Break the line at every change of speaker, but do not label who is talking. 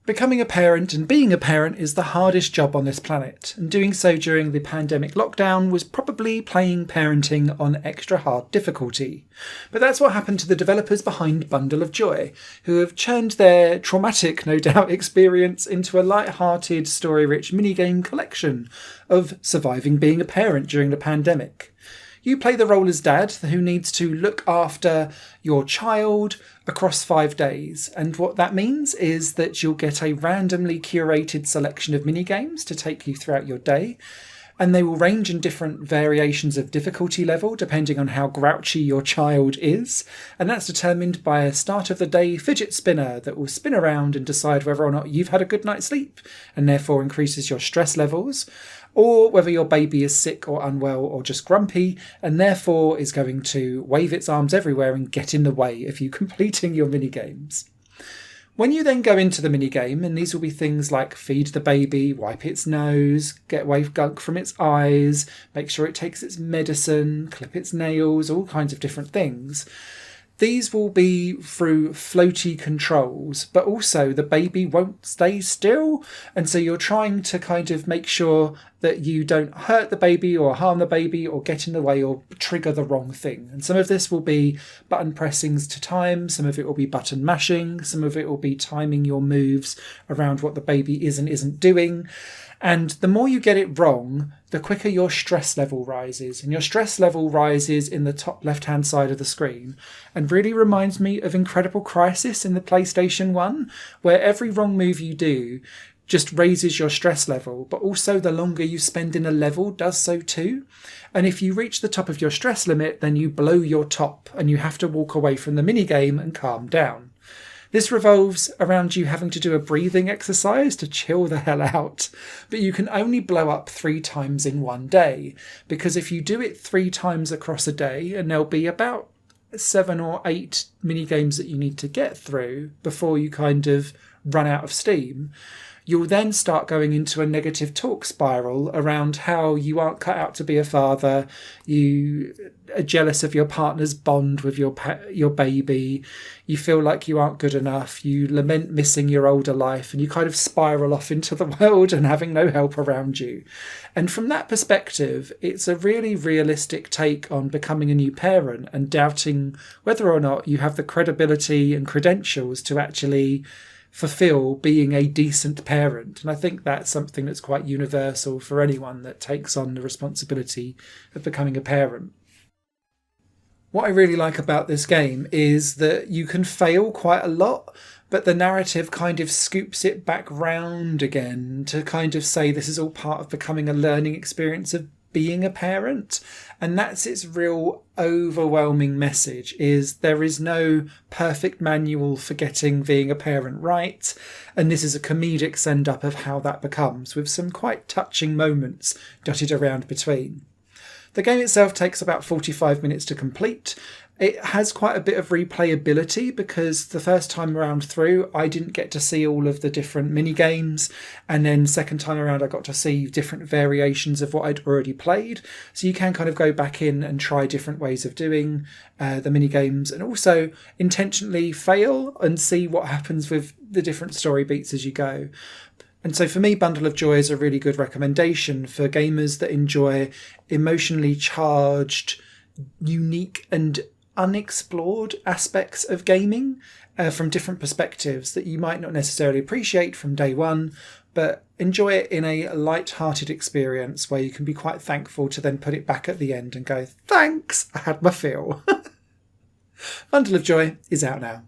Becoming a parent and being a parent is the hardest job on this planet, and doing so during the pandemic lockdown was probably playing parenting on extra hard difficulty. But that's what happened to the developers behind Bundle of Joy, who have churned their traumatic, no doubt, experience into a light-hearted, story-rich minigame collection of surviving being a parent during the pandemic. You play the role as dad who needs to look after your child across 5 days. And what that means is that you'll get a randomly curated selection of minigames to take you throughout your day. And they will range in different variations of difficulty level depending on how grouchy your child is. And that's determined by a start of the day fidget spinner that will spin around and decide whether or not you've had a good night's sleep and therefore increases your stress levels, or whether your baby is sick or unwell or just grumpy and therefore is going to wave its arms everywhere and get in the way of you completing your minigames. When you then go into the minigame, and these will be things like feed the baby, wipe its nose, get away gunk from its eyes, make sure it takes its medicine, clip its nails, all kinds of different things. These will be through floaty controls, but also the baby won't stay still. And so you're trying to kind of make sure that you don't hurt the baby or harm the baby or get in the way or trigger the wrong thing. And some of this will be button pressings to time, some of it will be button mashing, some of it will be timing your moves around what the baby is and isn't doing. And the more you get it wrong, the quicker your stress level rises. And your stress level rises in the top left-hand side of the screen and really reminds me of Incredible Crisis in the PlayStation 1, where every wrong move you do just raises your stress level, but also the longer you spend in a level does so too. And if you reach the top of your stress limit, then you blow your top and you have to walk away from the minigame and calm down. This revolves around you having to do a breathing exercise to chill the hell out, but you can only blow up 3 times in one day, because if you do it 3 times across a day, and there'll be about 7 or 8 minigames that you need to get through before you kind of run out of steam, you'll then start going into a negative talk spiral around how you aren't cut out to be a father, you are jealous of your partner's bond with your baby, you feel like you aren't good enough, you lament missing your older life, and you kind of spiral off into the world and having no help around you. And from that perspective, it's a really realistic take on becoming a new parent and doubting whether or not you have the credibility and credentials to actually fulfill being a decent parent. And I think that's something that's quite universal for anyone that takes on the responsibility of becoming a parent. What I really like about this game is that you can fail quite a lot, but the narrative kind of scoops it back round again to kind of say this is all part of becoming a learning experience of being a parent. And that's its real overwhelming message, is there is no perfect manual for getting being a parent right. And this is a comedic send-up of how that becomes, with some quite touching moments dotted around between. The game itself takes about 45 minutes to complete. It has quite a bit of replayability because the first time around through, I didn't get to see all of the different mini games. And then second time around, I got to see different variations of what I'd already played. So you can kind of go back in and try different ways of doing the mini games, and also intentionally fail and see what happens with the different story beats as you go. And so for me, Bundle of Joy is a really good recommendation for gamers that enjoy emotionally charged, unique and unexplored aspects of gaming from different perspectives that you might not necessarily appreciate from day one, but enjoy it in a light-hearted experience where you can be quite thankful to then put it back at the end and go, thanks, I had my fill. Bundle of Joy is out now.